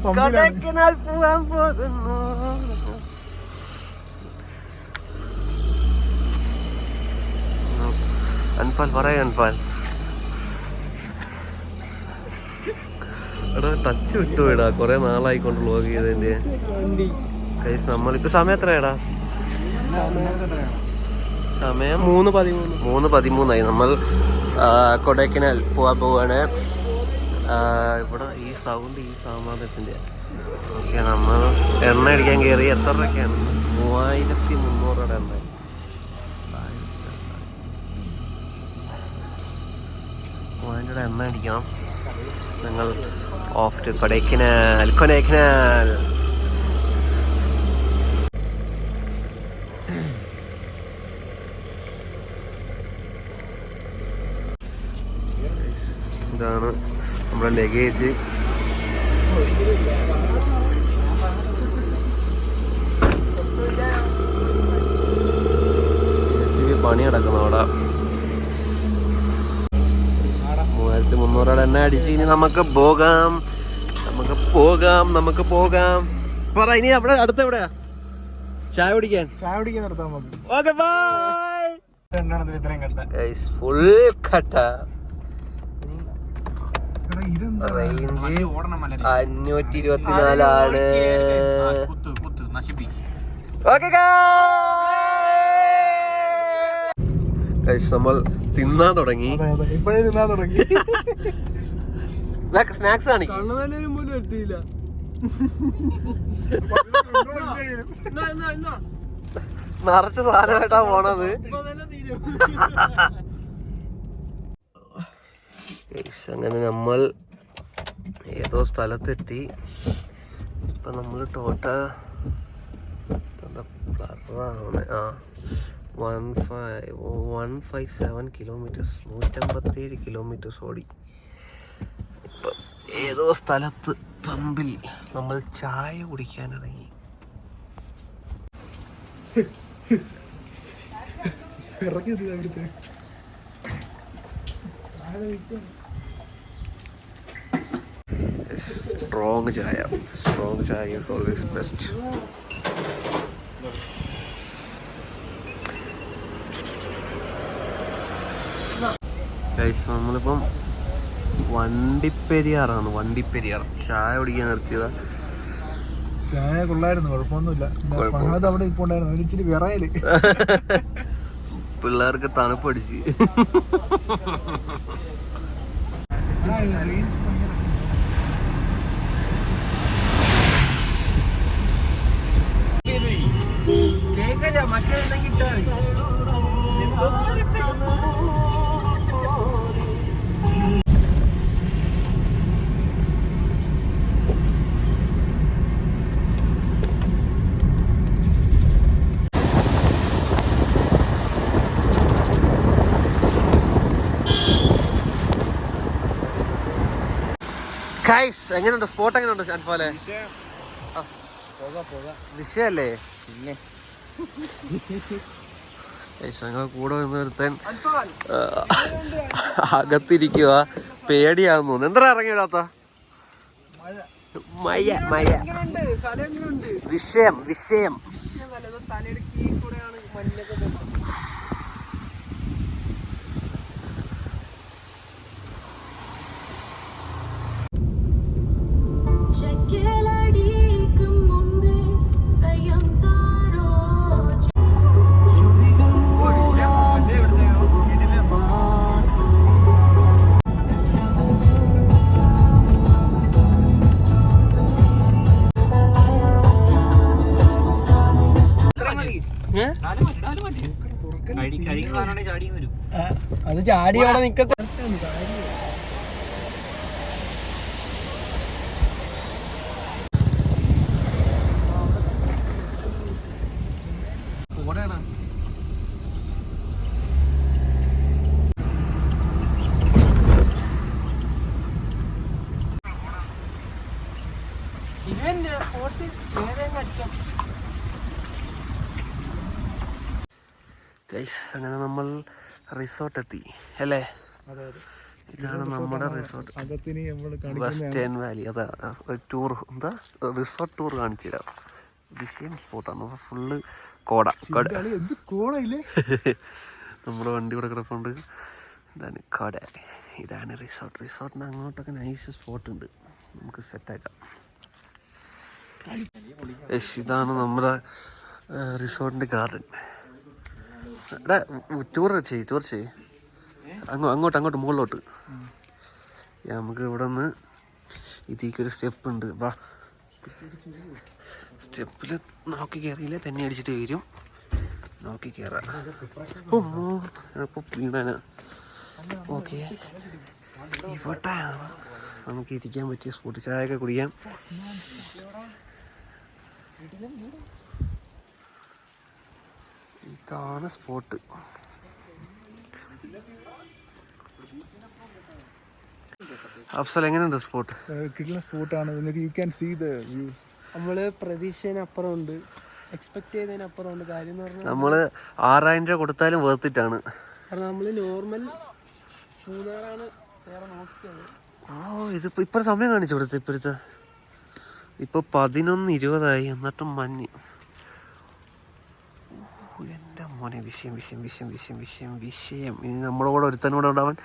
കൊടൈക്കനാൽ പോവാൻ പോകുന്നു. അൻഫാൽ പറയാ അൻഫാൽ എടാ ടച്ച് വിട്ടുപോയിടാ. കൊറേ നാളായിക്കൊണ്ട് വ്ലോഗ് ചെയ്തതിന്റെ. നമ്മളിപ്പോ സമയം എത്രയാടാ? സമയം 3:13 നമ്മൾ കൊടൈക്കനാൽ പോവാൻ പോവാണ്. ഇവിടെ ഈ സൗണ്ട് ഈ സാമാനത്തിന്റെ ഓക്കെ. നമ്മൾ എണ്ണ അടിക്കാൻ കയറി. എത്ര രൂപയ്ക്കാണ്? 3300 എണ്ണ. എണ്ണ അടിക്കണം. ഞങ്ങൾ ഓഫ് ടു കൊടൈക്കനാൽ. ഇതാണ് നമ്മുടെ ലഗേജ്. പണി നടക്കുന്നു അവിടെ. 3300 എണ്ണ അടിച്ച് ഇനി നമുക്ക് പോകാം. പറ ഇനി അവിടെ അടുത്ത എവിടെയാ ചായ കുടിക്കാൻ നടത്താൻ മതി. Okay bye. ഫുൾ കട്ട. റേഞ്ച് 524 ആണ്. ഓക്കെ നമ്മൾ തിന്നാൻ തുടങ്ങി. സ്നാക്സ് കാണിക്കും. നിറച്ച സാധനമായിട്ടാ പോണത്. അങ്ങനെ നമ്മൾ ഏതോ സ്ഥലത്തെത്തി. ഇപ്പൊ നമ്മൾ ടോട്ടൽ 157 കിലോമീറ്റേഴ്സ് 157 കിലോമീറ്റേഴ്സ് ഓടി. ഇപ്പം ഏതോ സ്ഥലത്ത് പമ്പിൽ നമ്മൾ ചായ കുടിക്കാൻ ഇറങ്ങി. സ്ട്രോങ് ചായ ഈസ് ഓൾവേസ് ബെസ്റ്റ്. നമ്മളിപ്പം വണ്ടിപ്പെരിയാർ ചായ കുടിക്കാൻ നിർത്തിയതാ. ചായ കൊള്ളായിരുന്നു, കുഴപ്പമൊന്നുമില്ല. അവിടെ ഇപ്പൊ ഉണ്ടായിരുന്നു ഇച്ചിരി വിറയല്. പിള്ളേർക്ക് തണുപ്പടിച്ച്. എങ്ങനെയുണ്ട് സ്പോട്ട്? എങ്ങനെയുണ്ട് അൻഫാലെ? വിഷയല്ലേ ഞങ്ങൾ കൂടെ വന്നൊരുത്തൻ അകത്തിരിക്കുക. പേടിയാന്ന് തോന്നുന്നു. എന്താ ഇറങ്ങിയിടാത്ത? വിഷയം അത് ചാടി അവിടെ നിക്കത്തെ. അങ്ങനെ നമ്മൾ റിസോർട്ട് എത്തി അല്ലേ? ഇതാണ് നമ്മുടെ റിസോർട്ട്. അകത്തിന് നമ്മൾ വെസ്റ്റേൺ വാലി. അതാ ഒരു ടൂർ, എന്താ റിസോർട്ട് ടൂർ കാണിച്ചു തരാം. വിഷയം സ്പോട്ടാണ് ഫുള്ള് കോട. എന്ത് കോടയില്ലേ. നമ്മുടെ വണ്ടി ഇവിടെ കിടപ്പുണ്ട്. ഇതാണ് കോട. ഇതാണ് റിസോർട്ടിന് അങ്ങോട്ടൊക്കെ നൈസ് സ്പോട്ട് ഉണ്ട്, നമുക്ക് സെറ്റാക്കാം. ഇതാണ് നമ്മുടെ റിസോർട്ടിൻ്റെ ഗാർഡൻ. എടാ ടൂർ ചെയ്യ് അങ്ങോട്ട് മുകളിലോട്ട്. നമുക്ക് ഇവിടെ നിന്ന് ഇതിലേക്കൊരു സ്റ്റെപ്പ് ഉണ്ട്. വാ, സ്റ്റെപ്പിൽ നോക്കി കയറിയില്ലേ തന്നെ അടിച്ചിട്ട് വരും. നോക്കി കയറാം. അപ്പോൾ വീണാന. ഓക്കെ, ഇവിടെ നമുക്ക് ഇരിക്കാൻ പറ്റിയ സ്പോട്ട്, ചായയൊക്കെ കുടിക്കാം. ഇതാണ് സ്പോട്ട്. അഫ്സൽ, എങ്ങനെയുണ്ട് സ്പോട്ട്? കിട്ടുന്ന സ്പോട്ടാണ്. You can see the views. നമ്മള് പ്രതീക്ഷേനപ്പുറം ഉണ്ട്, എക്സ്പെക്ട് ചെയ്തതിനപ്പുറം ഉണ്ട്. കാര്യം എന്ന് പറഞ്ഞാൽ നമ്മള് 6000 രൂപ കൊടുത്താലും വേർത്തിട്ടാണ്. കാരണം നമ്മള് നോർമൽ മൂന്നാറാണ് വേറെ നോക്കിയത്. ഇതിപ്പോ ഇപ്പൊ സമയം കാണിച്ചു കൊടുത്ത്. ഇപ്പൊ 11:20 എന്നിട്ടും മഞ്ഞ്. എൻ്റെ മോനെ, വിഷയം. ഇനി നമ്മുടെ കൂടെ ഒരുത്തനൂടെ ഉണ്ടാവാൻ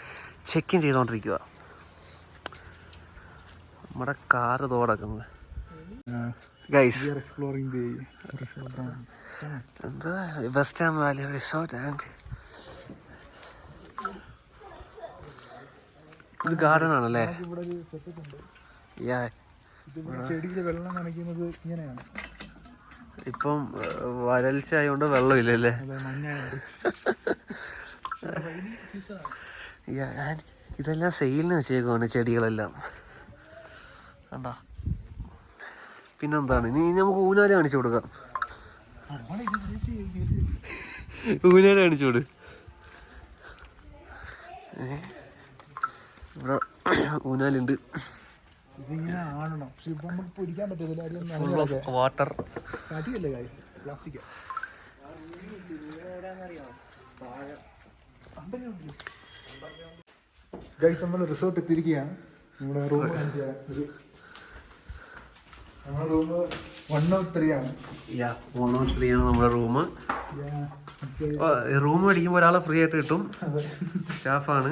ചെക്കിൻ ചെയ്തോണ്ടിരിക്കുക. നമ്മുടെ കാറ് തോടക്കുന്നത്. ഗൈസ്, എന്താ വെസ്റ്റേൺ വാലി റിസോർട്ട് ആൻഡ് ഇത് ഗാർഡൻ ആണല്ലേ? വെള്ളം നനയ്ക്കുന്നത് ഇങ്ങനെയാണ്. ഇപ്പം വരൾച്ച ആയതുകൊണ്ട് വെള്ളമില്ലല്ലേ? ഇതെല്ലാം സെയിലിന് വെച്ചേക്കുവാണ് ചെടികളെല്ലാം. കണ്ടാ? പിന്നെന്താണ്, ഇനി നമുക്ക് ഊഞ്ഞാല് കാണിച്ചു കൊടുക്കാം. ഊഞ്ഞാല് കാണിച്ചു കൊടു. ഇവിടെ ഊഞ്ഞാലുണ്ട്. ഇതിങ്ങനെ ആണണം, പക്ഷെ ഇപ്പൊ നമുക്ക് പൊരിക്കാൻ പറ്റില്ല. വാട്ടർ അടിയല്ലേ ഗൈസ്, പ്ലാസ്റ്റിക്. ഗൈസ്, നമ്മൾ റിസോർട്ട് എത്തിയിരിക്കുകയാണ്. നമ്മുടെ റൂം നമ്മുടെ റൂം 103 ആണ്. 103 ആണ് നമ്മുടെ റൂം. റൂം മേടിക്കുമ്പോൾ ഒരാളെ ഫ്രീ ആയിട്ട് കിട്ടും. സ്റ്റാഫാണ്.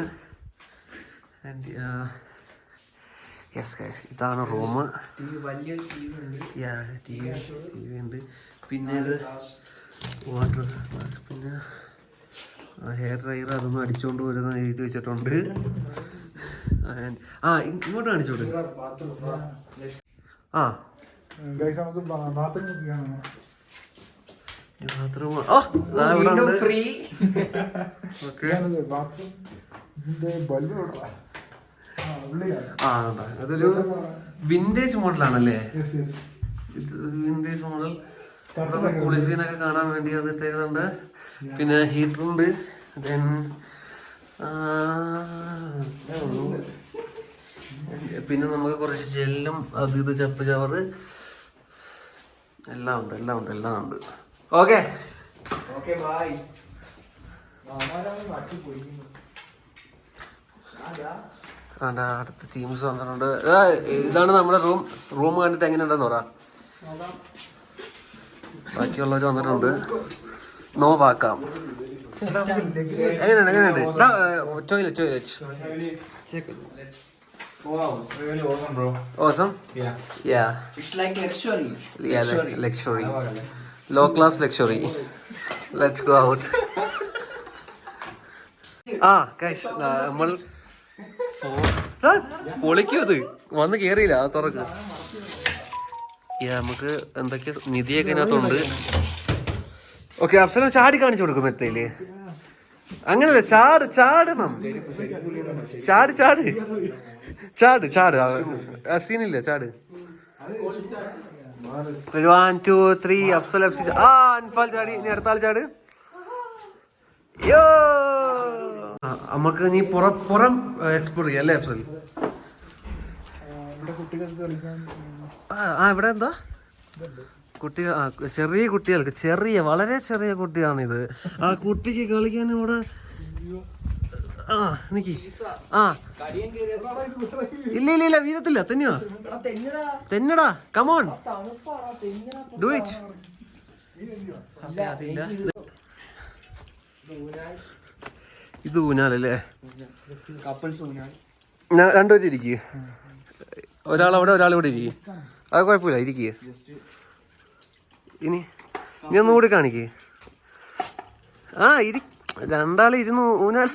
യെസ് ഗൈസ്, ഇതാണ് റൂം. ടി വി ഉണ്ട്. പിന്നെ ഇത് വാട്ടർ ഗ്ലാസ്, പിന്നെ ഹെയർ ഡ്രയർ, അതൊന്നും അടിച്ചുകൊണ്ട് വരുന്ന എഴുതി വെച്ചിട്ടുണ്ട്. ഇങ്ങോട്ട് കാണിച്ചോട്ട്. ഗൈസ്, നമുക്ക് ബാത്റൂം ഫ്രീ. അതൊരു വിന്റേജ് മോഡലാണല്ലേ? Vintage model. കുളിസീനൊക്കെ കാണാൻ വേണ്ടി അത് ഇട്ടേക്കുന്നുണ്ട്. പിന്നെ ഹീറ്റർ ഉണ്ട്. ദെൻ പിന്നെ നമുക്ക് കുറച്ച് ജെല്ലും അത് ഇത് ചപ്പ് ചവറ് എല്ലാം ഉണ്ട്. ഓക്കെ, അടുത്ത ടീംസ് വന്നിട്ടുണ്ട്. ഇതാണ് നമ്മുടെ റൂം കണ്ടിട്ട് എങ്ങനെയുണ്ടെന്ന് പറ. ബാക്കിയുള്ളവർ വന്നിട്ടുണ്ട്. നോക്കാം എങ്ങനെയുണ്ട്. Toilet Wow, it's really awesome, bro. Awesome? Yeah. It's like luxury. Yeah, luxury. Low class luxury. Let's go out. Guys, നമ്മൾ പൊളിക്കും. അത് വന്ന് കേറിയില്ല, അത് തുറക്ക്. നമുക്ക് എന്തൊക്കെ നിധിയൊക്കെ ഇതിനകത്തുണ്ട്. ഓക്കെ, അപ്സര ചാടി കാണിച്ചു കൊടുക്കും മെത്തയില്. അങ്ങനല്ലേ, ചാടണം. ചാട്. സീനില്ല, ചാട്. 1 2 3 അഫ്സൽ അൻഫാൽ ചാടി. ഇനി അടുത്ത ആൾ ചാട്. യോ, നമുക്ക് നീ പുറം എക്സ്പ്ലോർ ചെയ്യാം അല്ലേ അഫ്സൽ? ഇവിടെ എന്താ കുട്ടികൾ, ചെറിയ കുട്ടികൾക്ക്, വളരെ ചെറിയ കുട്ടിയാണിത്. ആ കുട്ടിക്ക് കളിക്കാൻ ഇവിടെ ആ നിക്ക് ആ ഇല്ല ഇല്ല ഇല്ല വീഴത്തില്ല തെന്നിയോ തെന്നടാ കമോൺ ഡു ഇറ്റ് ഇത് ഊഞ്ഞാലല്ലേ ഞാൻ രണ്ടുപേരും ഇരിക്കുക ഒരാളവിടെ ഒരാളിവിടെ ഇരിക്കുക അത് കുഴപ്പമില്ല ഇരിക്കുക ഇനി ഒന്നുകൂടി കാണിക്കേ ആ രണ്ടാള് ഇരുന്ന് ഊഞ്ഞാൽ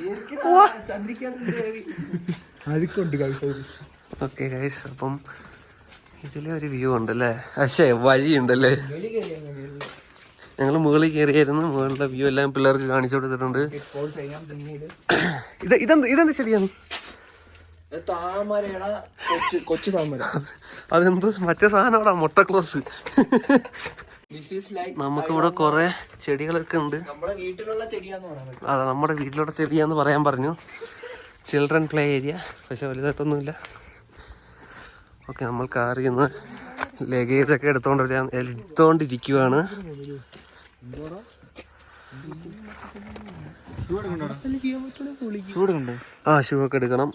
ഓക്കെ ഗൈസ് അപ്പം ഇതിലെ ഒരു വ്യൂ ഉണ്ടല്ലേ പക്ഷേ വഴിയുണ്ടല്ലേ ഞങ്ങൾ മുകളിൽ കയറിയായിരുന്നു മുകളിലെ വ്യൂ എല്ലാം പിള്ളേർക്ക് കാണിച്ചു കൊടുത്തിട്ടുണ്ട് ഇതെന്ത് ചെടിയാണ് അതെന്ത് മറ്റേ സാധനം അവിടെ മുട്ട ക്ലോസ് നമുക്കിവിടെ കുറെ ചെടികളൊക്കെ ഉണ്ട് അതെ നമ്മുടെ വീട്ടിലുള്ള ചെടിയാന്ന് പറയാൻ പറഞ്ഞു ചിൽഡ്രൻ പ്ലേ ഏരിയ പക്ഷെ വലുതായിട്ടൊന്നുമില്ല ഓക്കെ നമ്മൾ കാറിൽ നിന്ന് ലഗേജ് ഒക്കെ എടുത്തോണ്ടിരിക്കുവാണ് ആ ഷൂ ഒക്കെ എടുക്കണം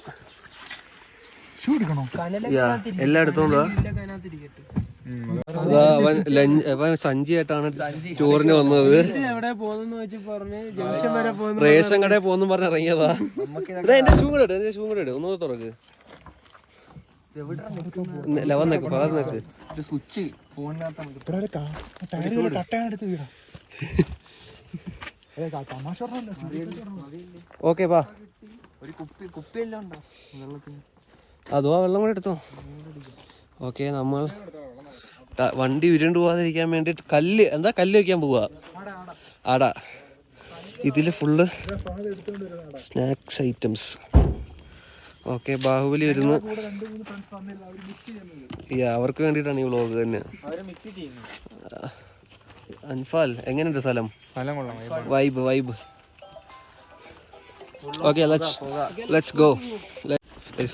എല്ലാം എടുത്തോണ്ടാ സഞ്ചിയായിട്ടാണ് ടൂറിന് വന്നത് റേഷൻ കടയിൽ പോകുന്നു പറഞ്ഞ് ഇറങ്ങിയതാ എന്റെ ഷൂ കൂടെ ഇട് ഒന്നുകൂടെ തുറക്ക് വന്നേക്ക് പകർന്നേക്ക് സ്വിച്ച് ഓക്കെ പാ ഒരു കുപ്പിയെല്ലാം ഉണ്ടോ വെള്ളത്തിന് അതോ ആ വെള്ളം കൂടെ എടുത്തോ ഓക്കെ നമ്മൾ വണ്ടി ഉരുണ്ട് പോകാതിരിക്കാൻ വേണ്ടിട്ട് കല്ല് വെക്കാൻ പോവാ ആടാ ഇതില് full snacks items okay Baahubali വരുന്നു അവർക്ക് വേണ്ടിയിട്ടാണ് ഈ വ്ളോഗ് തന്നെ അൻഫാൽ എങ്ങനെയുണ്ട് സ്ഥലം വൈബ് ഓക്കെ ലെറ്റ്സ് ഗോ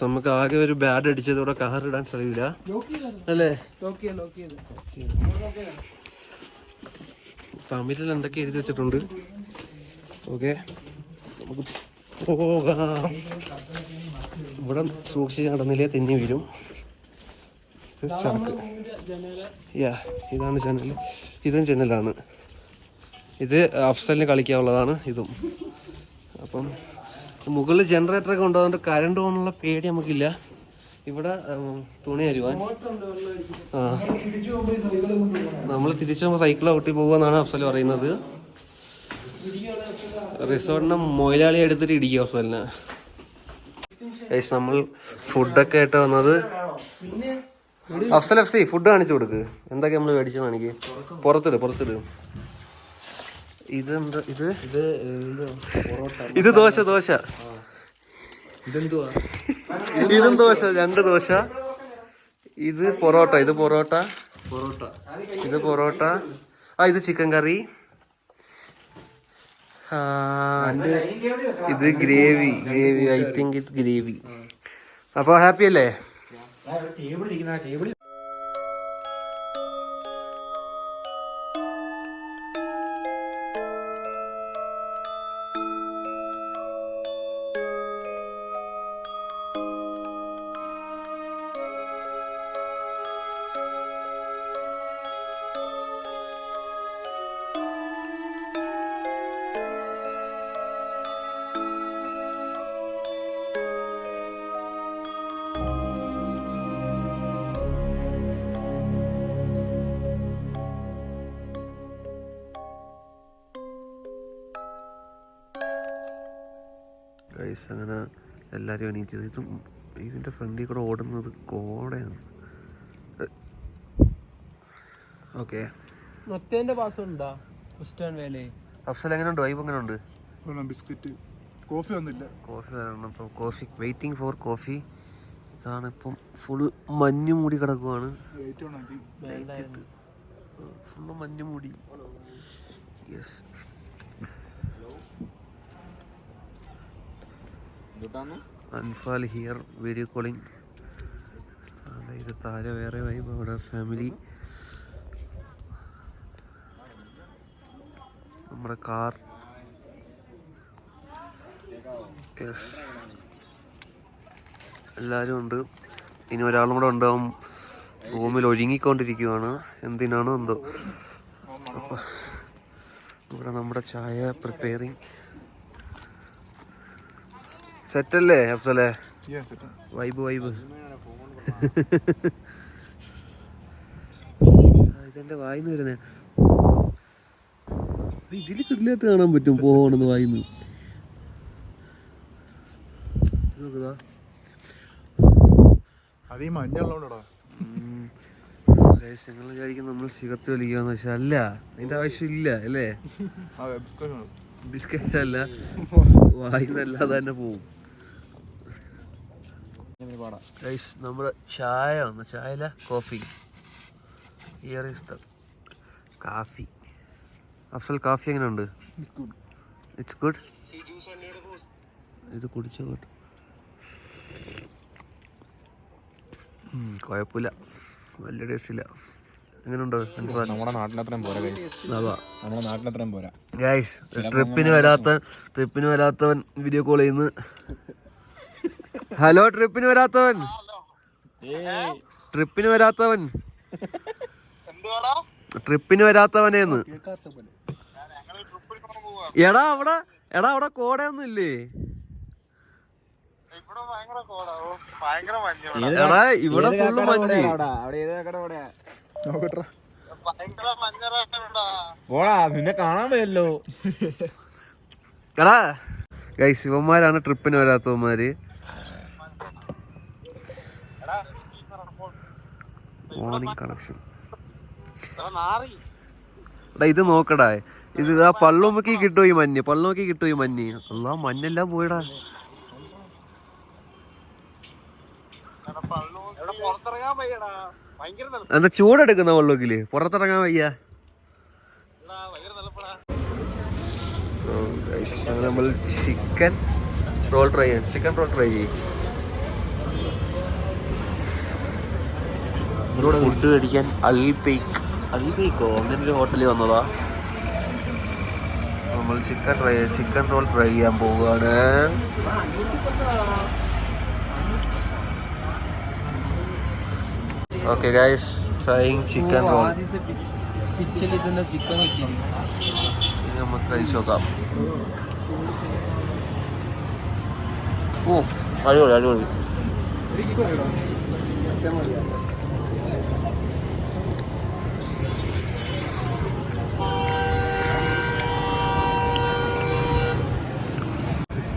നമുക്ക് ആകെ ഒരു ബാഡ് അടിച്ചത് ഇവിടെ കാർ ഇടാൻ സ്ഥലമില്ല അല്ലേ തമിഴിൽ എന്തൊക്കെ എഴുതി വെച്ചിട്ടുണ്ട് ഓക്കെ നമുക്ക് പോകാം ഇവിടെ സൂക്ഷിച്ച് നടന്നില്ലേ തെന്നി വീരും ചാക്ക് ഇതാണ് ജനൽ ഇതും ജനലാണ് ഇത് അഫ്സലിന് കളിക്കാനുള്ളതാണ് ഇതും അപ്പം മുകളിൽ ജനറേറ്ററൊക്കെ ഉണ്ടാകുകൊണ്ട് കറണ്ട് പോകാനുള്ള പേടി നമുക്കില്ല ഇവിടെ തുണി അരുവാൻ നമ്മൾ തിരിച്ചു പോകുമ്പോൾ സൈക്കിൾ ഔട്ടി പോകുമെന്നാണ് അഫ്സൽ പറയുന്നത് റിസോർട്ടിനെ മൊയിലാളി എടുത്തിട്ട് ഇടിക്കും അഫ്സലിന് നമ്മൾ ഫുഡൊക്കെ ആയിട്ട് വന്നത് അഫ്സൽ എഫ് സി ഫുഡ് കാണിച്ചു കൊടുക്ക് എന്തൊക്കെ നമ്മൾ മേടിച്ചു കാണിക്ക് പുറത്തിട് ഇതെന്താ ഇത് ദോശ ഇതും ദോശ 2 ദോശ ഇത് പൊറോട്ട ഇത് പൊറോട്ട ഇത് ചിക്കൻ കറി ഇത് ഗ്രേവി ഐ തിങ്ക് ഇത് ഗ്രേവി അപ്പൊ ഹാപ്പി അല്ലേ അങ്ങനെ എല്ലാവരും എണീറ്റത് ഇതിൻ്റെ ഫ്രണ്ടിൽ കൂടെ ഓടുന്നത് കോടയാണ് ഓക്കെ അഫ്സൽ എങ്ങനെയുണ്ട് വൈബ് എങ്ങനെയുണ്ട് ബിസ്ക്കറ്റ് കോഫി വന്നില്ല കോഫി വരണം ഇപ്പോൾ കോഫി വെയിറ്റിംഗ് ഫോർ കോഫി ഇതാണ് ഇപ്പം ഫുൾ മഞ്ഞ് മൂടി കിടക്കുവാണ് ഫുള്ള് മഞ്ഞ് മൂടി yes Anfal here video calling ഇത് താഴെ വേറെ വൈബ് അവിടെ ഫാമിലി നമ്മുടെ കാർ യെസ്, എല്ലാവരും ഉണ്ട്. ഇനി ഒരാളും കൂടെ ഉണ്ടാവും. റൂമിൽ ഒഴുങ്ങിക്കൊണ്ടിരിക്കുവാണ്. എന്തിനാണോ എന്തോ. അപ്പം ഇവിടെ നമ്മുടെ ചായ പ്രിപ്പയറിങ്. സെറ്റല്ലേ അഫ്സലേ? വൈബ് ഇതെന്റെ വായിന്ന് വരുന്നേ. ഇതിൽ കിടിലായിട്ട് കാണാൻ പറ്റും പോകണമെന്ന് വായിന്ന്. നോക്കുതാ, നിങ്ങൾ വിചാരിക്കും നമ്മൾ സിഗരറ്റ് വലിക്കാന്ന് വെച്ചാൽ അല്ല, അതിന്റെ ആവശ്യമില്ല അല്ലേ? ബിസ്ക്കറ്റ് അല്ല, വായിന്നല്ലാതെ തന്നെ പോവും. നമ്മുടെ ചായ വന്നു. ചായല coffee. Here is the coffee. Afzal, coffee എങ്ങനെയുണ്ട്? It's good. ഇത് കുടിച്ചോ കേട്ടോ. കുഴപ്പമില്ല, വലിയ ടേസ്റ്റ് ഇല്ല. എങ്ങനെയുണ്ട്? നമ്മുടെ നാട്ടിലത്രയും പോരാ നമ്മുടെ നാട്ടിലത്രയും പോരാ ഗൈസ്. ട്രിപ്പിന് വരാത്തവൻ വീഡിയോ കോൾ ചെയ്യുന്നു. ഹലോ, ട്രിപ്പിന് വരാത്തവൻ വരാത്തവനേന്ന്. എടാ അവിടെ കോടയൊന്നും ഇല്ലേ? എടാ ഇവിടെ ഫുള്ള് മഞ്ഞ്. നിന്നെ കാണാൻ വയ്യല്ലോ. എടാ ഗൈസ്, ഇവന്മാരാണ് ട്രിപ്പിന് വരാത്തവന്മാര്. Morning connection. എടാ ഇത് നോക്കടാ, ഇത് ആ പള്ളുമൊക്കെ കിട്ടുമോ ഈ മഞ്ഞ്? അല്ലാ, മഞ്ഞെല്ലാം പോയടാ. എന്താ ചൂടെടുക്കുന്ന വെള്ളത്തില്? പുറത്തിറങ്ങാൻ വയ്യ. നമ്മൾ ചിക്കൻ റോൾ ട്രൈ ചെയ്യും. ഫുഡ് കഴിക്കാൻ അൽബേക്കോ അങ്ങനെ ഒരു ഹോട്ടലിൽ വന്നതാ. നമ്മൾ ചിക്കൻ റോൾ ട്രൈ ചെയ്യാൻ പോവുകയാണ്. Okay guys, trying chicken roll. നമുക്ക് കഴിച്ചു നോക്കാം. അടിപൊളി.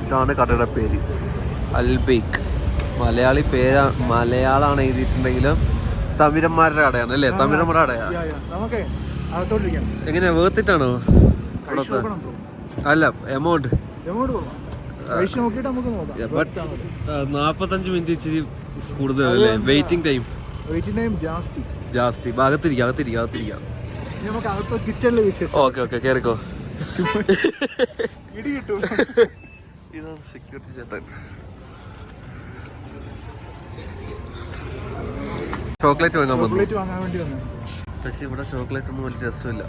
ഇതാണ് കടയുടെ പേര്, അൽബേക്ക്. മലയാളമാണ് എഴുതിയിട്ടുണ്ടെങ്കിലും തമിഴന്മാരുടെ കടയാണ് അല്ലേ? തമിഴന്മാരുടെ കടയാണ്. എങ്ങനെയാ, വേർത്തിട്ടാണോ? അല്ല, എമൗണ്ട് 45 മിനിറ്റ് ഇച്ചിരി കൂടുതലല്ലേ? വെയിറ്റിംഗ് ടൈം ജാസ്തി. അകത്തിരിക്കാം. ഓക്കെ കേറിക്കോ. ഇതാണ് സെക്യൂരിറ്റി ചേട്ടൻ. ചോക്ലേറ്റ് വാങ്ങാൻ വേണ്ടി വന്നു. പക്ഷെ ഇവിടെ ചോക്ലേറ്റ് ഒന്നും വലിയ രസമില്ല.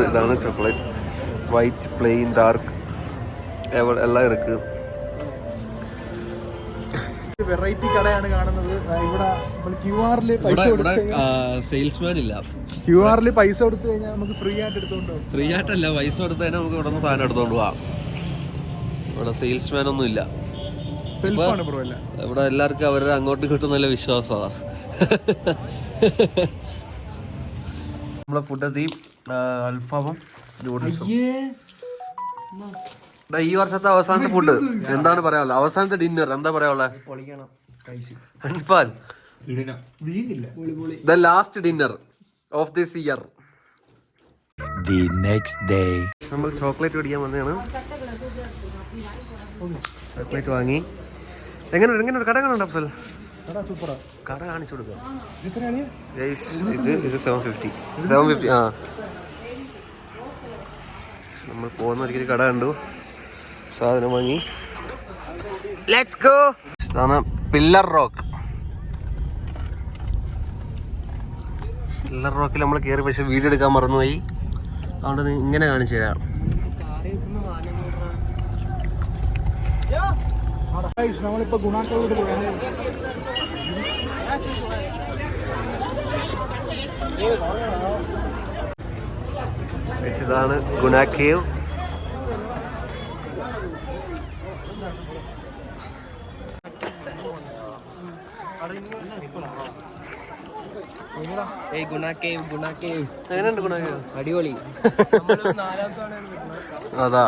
ഇതാണ് ചോക്ലേറ്റ്. വൈറ്റ്, പ്ലെയിൻ, ഡാർക്ക് എല്ലാം ഇருக்கு. വെറൈറ്റി കടയാണ് കാണുന്നത്. ഇവിടെ സെയിൽസ്മാൻ ഇല്ല. QR പൈസ കൊടുത്തു കഴിഞ്ഞാൽ നമുക്ക് ഫ്രീ ആയിട്ട് എടുത്തോണ്ട് പോകും. ഫ്രീ ആയിട്ടല്ല, പൈസ കൊടുത്തു കഴിഞ്ഞാൽ നമുക്ക് ഇവിടെ നിന്ന് സാധനം എടുത്തോണ്ട് പോവാം. ഇവിടെ സെയിൽസ്മാൻ ഒന്നും ഇല്ല. ഇവിടെ എല്ലാവർക്കും അവരുടെ അങ്ങോട്ടും ഇങ്ങോട്ടും നല്ല വിശ്വാസമാണ്. നമ്മളെ ഫുഡ് എത്തി. അൽഫാമും നൂഡിൽസും. ഈ വർഷത്തെ അവസാനത്തെ ഫുഡ് എന്താണ് പറയാനുള്ളത്? അവസാനത്തെ ഡിന്നർ എന്താ പറയാനുള്ളത്? Anfal, the last dinner of this year. The next day. നമ്മൾ ചോക്ലേറ്റ് കുടിക്കാൻ വന്നതാണ്. ചോക്ലേറ്റ് വാങ്ങി. എങ്ങനെ കട കാണുന്നുണ്ട് അഫ്സൽ? കട കാണിച്ചു കൊടുക്കുക. ഇത് 750. ആ, നമ്മൾ പോകുന്ന ഒരിക്കലും കട കണ്ടു, സാധനം വാങ്ങി. Let's go. ഇതാണ് പില്ലർ റോക്ക്. പില്ലർ റോക്കിൽ നമ്മൾ കയറി, പക്ഷെ വീഡിയോ എടുക്കാൻ മറന്നുപോയി. അതുകൊണ്ട് നീ ഇങ്ങനെ കാണിച്ചു തരാം. നമ്മളിപ്പോ ഗുണാക്കോട് പോയാണ്. ഇതാണ് ഗുണ കേവ്. എങ്ങനെയുണ്ട് ഗുണ കേവ്? അടിപൊളി. അതാ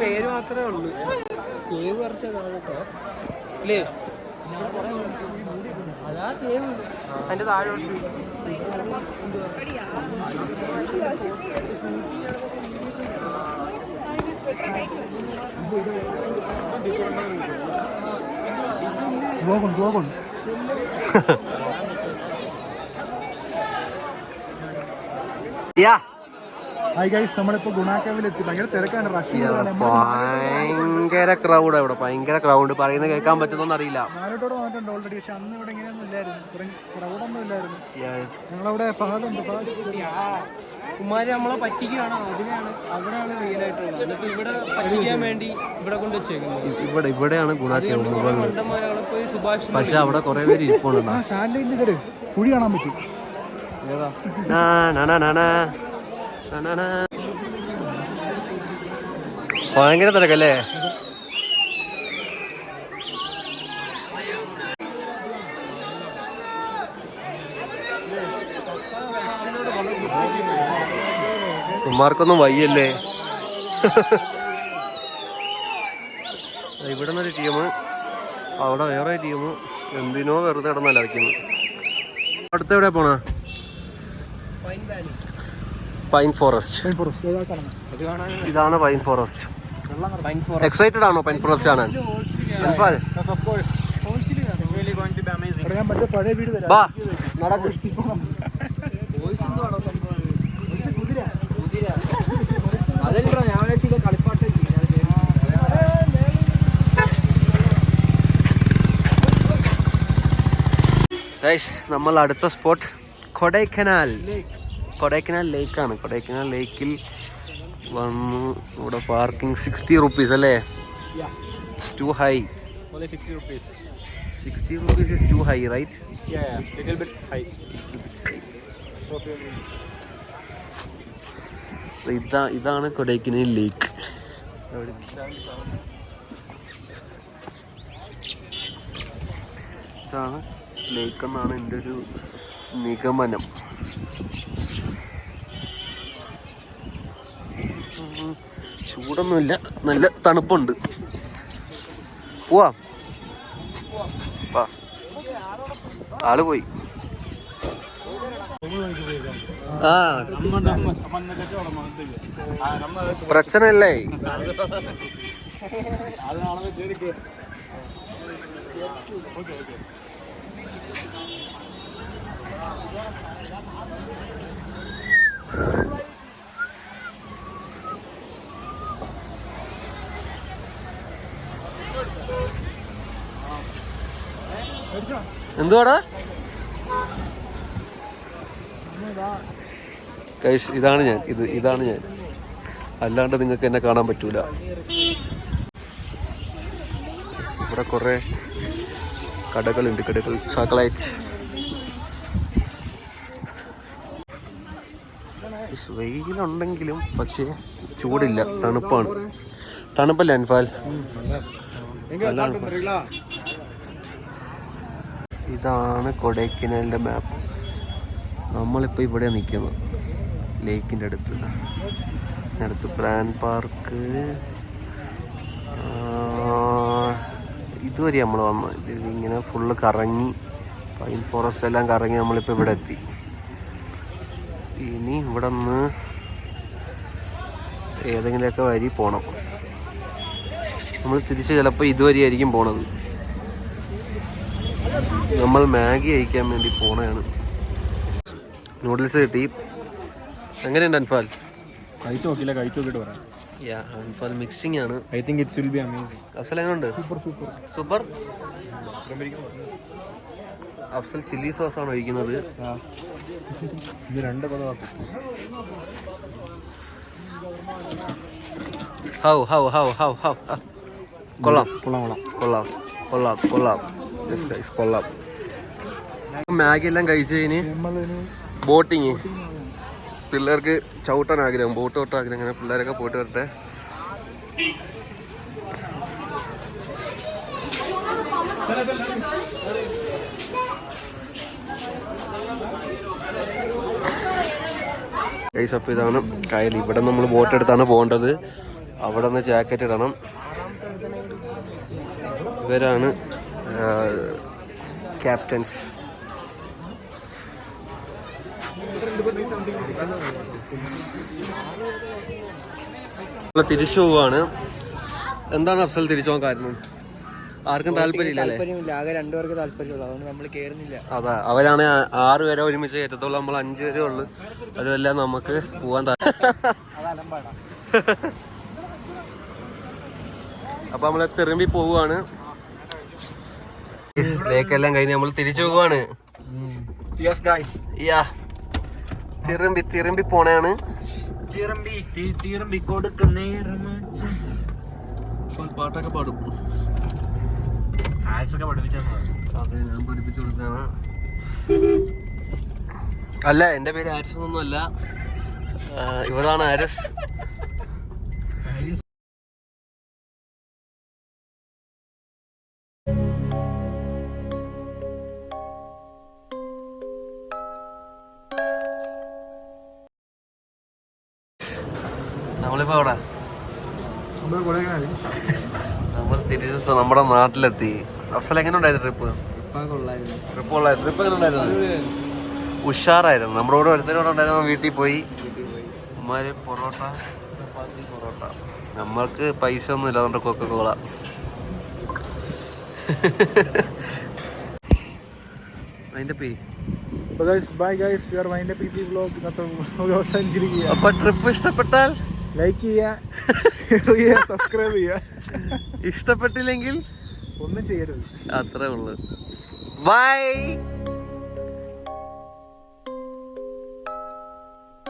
പേര് മാത്രമേ ഉള്ളൂ. കേവ് കുറച്ചതാണോ ഇല്ലേ? അതാ കേവ്. അതിന്റെ താഴെ ഹായ് ഗൈസ്, നമ്മളിപ്പോ ഗുണാക്കേവിലെത്തി. ഭയങ്കര തിരക്കാണ്, ഭയങ്കര ക്രൗഡ്. ഇവിടെ ഭയങ്കര ക്രൗഡ്. പറയുന്നത് കേൾക്കാൻ പറ്റുന്നോന്ന് അറിയില്ല. നാലോട്ടോടെ വന്നിട്ടുണ്ട് ഓൾറെഡി. പക്ഷെ അന്ന് ഇവിടെ ഇങ്ങനെയൊന്നും ഇല്ലായിരുന്നു, ക്രൗഡൊന്നും ഇല്ലായിരുന്നു. ഞങ്ങളവിടെ കുമാരി നമ്മളെ പറ്റിക്കുകയാണ്. അവിടെയാണ് റിയൽ ആയിട്ടുള്ളത്. എന്നിട്ട് ഇവിടെ പറ്റിക്കാൻ വേണ്ടി ഇവിടെ കൊണ്ട് വെച്ചേക്കുന്നത്. ഇവിടെയാണ് ഗുണാക്കേവ്. മണ്ടന്മാരവിടെ പോയി സുഭാഷ്. പക്ഷെ അവിടെ കുറെ പേര് ഇരിപ്പുണ്ട്. സാറ്റലൈറ്റിന്റെ കുഴി കാണാൻ പറ്റും. ഭയങ്കര തിരക്കല്ലേ? കുമാർക്കൊന്നും വയ്യല്ലേ? ഇവിടെ നിന്നൊരു ടീം, അവിടെ വേറെ ടീം. എന്തിനോ വെറുതെ കിടന്നല്ലായിരിക്കുന്നു. അടുത്ത എവിടെ പോണ? Pine forest. ഇതാണ് പൈൻ ഫോറസ്റ്റ്. എക്സൈറ്റഡ് ആണോ പൈൻ ഫോറസ്റ്റ് കാണാൻ? പഴയ വീട് വാ നടക്ക്. നമ്മൾ അടുത്ത സ്പോട്ട് കൊടൈക്കനാൽ ലേക്കാണ്. കൊടൈക്കനാൽ ലേക്കിൽ വന്നു. ഇവിടെ പാർക്കിംഗ് 60 rupees അല്ലേ? It's too high. Only 60 rupees. 60 rupees is too high, right? Yeah, little bit high. ഇതാണ് കൊടൈക്കനാൽ ലേക്ക്. ഇതാണ് ലേക്ക് എന്നാണ് എൻ്റെ ഒരു നിഗമനം. ചൂടൊന്നുമില്ല, നല്ല തണുപ്പുണ്ട്. പോവാം. ആള് പോയി. പ്രശ്നല്ലേ? എന്തുവാടാ? ഇതാണ് ഞാൻ. ഇതാണ് ഞാൻ. അല്ലാണ്ട് നിങ്ങൾക്ക് എന്നെ കാണാൻ പറ്റൂല. ഇവിടെ കുറെ കടകളുണ്ട്. ചോക്ലേറ്റ്. വെയിലുണ്ടെങ്കിലും പക്ഷേ ചൂടില്ല, തണുപ്പാണ്. തണുപ്പല്ലേ അൻഫാൽ? ഇതാണ് കൊടൈക്കനാലിൻ്റെ മാപ്പ്. നമ്മളിപ്പോൾ ഇവിടെ നിൽക്കുന്നത് ലേക്കിൻ്റെ അടുത്ത് പ്ലാൻ പാർക്ക്. ഇതുവരെ നമ്മൾ വന്നു. ഇതിങ്ങനെ ഫുള്ള് കറങ്ങി പൈൻ ഫോറസ്റ്റ് എല്ലാം കറങ്ങി നമ്മളിപ്പോൾ ഇവിടെ എത്തി. ഇനി ഇവിടെ നിന്ന് ഏതെങ്കിലുമൊക്കെ വരി പോകണം. നമ്മൾ തിരിച്ച് ചിലപ്പോൾ ഇതുവരെ ആയിരിക്കും പോണത്. നമ്മൾ മാഗി കഴിക്കാൻ വേണ്ടി പോണതാണ്. നൂഡിൽസ് കിട്ടി. എങ്ങനെയുണ്ട് അൻഫാൽ? കഴിച്ചു നോക്കില്ല, കഴിച്ചു നോക്കിയിട്ട് പറയാം. അൻഫാൽ മിക്സിംഗ് ആണ്. I think it's will be amazing. Afsal എങ്ങനെയുണ്ട്? സൂപ്പർ. അഫ്സൽ ചില്ലി സോസ് ആണ് ഒഴിക്കുന്നത്. ഇത് 2 പദമാക്കും. കൊള്ളാം. മാഗി എല്ലാം കഴിച്ച് കഴിഞ്ഞ് ബോട്ടിങ്. പിള്ളേർക്ക് ചവിട്ടാൻ ആഗ്രഹം, ബോട്ട് തൊട്ടാൻ ആഗ്രഹം. അങ്ങനെ പിള്ളേരൊക്കെ പോയിട്ട് വരട്ടെ. അപ്പോൾ ഇതാണ് കായൽ. ഇവിടെ നമ്മൾ ബോട്ട് എടുത്താണ് പോകേണ്ടത്. അവിടെ നിന്ന് ജാക്കറ്റ് ഇടണം. ഇവരാണ് ക്യാപ്റ്റൻസ്. തിരിച്ചു പോവാണ്. എന്താണ് അഫ്സൽ തിരിച്ചു പോകാൻ കാരണം? ആർക്കും താല്പര്യമില്ലല്ലേ? ആകെ 2 പേർക്ക് താല്പര്യമുള്ളൂ, അതുകൊണ്ട് നമ്മൾ കേറുന്നില്ല. അതാ, അവരാണ് 6 പേരെ ഒരുമിച്ച് കയറ്റത്തുള്ളൂ, നമ്മൾ 5 പേരേ ഉള്ളു. അതുമല്ല നമുക്ക് പോവാൻ അപ്പൊ നമ്മള് തിരുമ്പി പോവാണ്. ലേക്കെല്ലാം കഴിഞ്ഞ് നമ്മൾ തിരിച്ചു പോവാണ്. തിരുമ്പി പോണാണ്. പാട്ടൊക്കെ പാടും. അതെ, ഞാൻ പഠിപ്പിച്ചു കൊടുത്താണ്. അല്ല, എന്റെ പേര് ഹാരിസ് ഒന്നും അല്ല, ഇവരാണ് ഹാരിസ്. നമ്മളിപ്പോ അവിടെ നമ്മൾ തിരിച്ച് നമ്മുടെ നാട്ടിലെത്തി. അഫ്സൽ എങ്ങനെ ഉണ്ടായിരുന്നു ട്രിപ്പ്? ട്രിപ്പ് എങ്ങനെ ഉണ്ടായിരുന്നു? ഉഷാറായിരുന്നു. നമ്മുടെ കൂടെ ഒരുത്തനോടെ ഉണ്ടായിരുന്നു. വീട്ടിൽ പോയി ഉമ്മാര് പൊറോട്ട, ചപ്പാത്തി, പൊറോട്ട. നമ്മൾക്ക് പൈസ ഒന്നും ഇല്ല, അതുകൊണ്ട് കൊക്കക്കോള. അതിന്റെ പേ. അപ്പൊ ട്രിപ്പ് ഇഷ്ടപ്പെട്ടാൽ ലൈക്ക് ചെയ്യുക, ഷെയർ ചെയ്യുക, സബ്സ്ക്രൈബ് ചെയ്യുക. ഇഷ്ടപ്പെട്ടില്ലെങ്കിൽ ഒന്നും ചെയ്യരുത്. അത്രേ ഉള്ളു. ബൈ.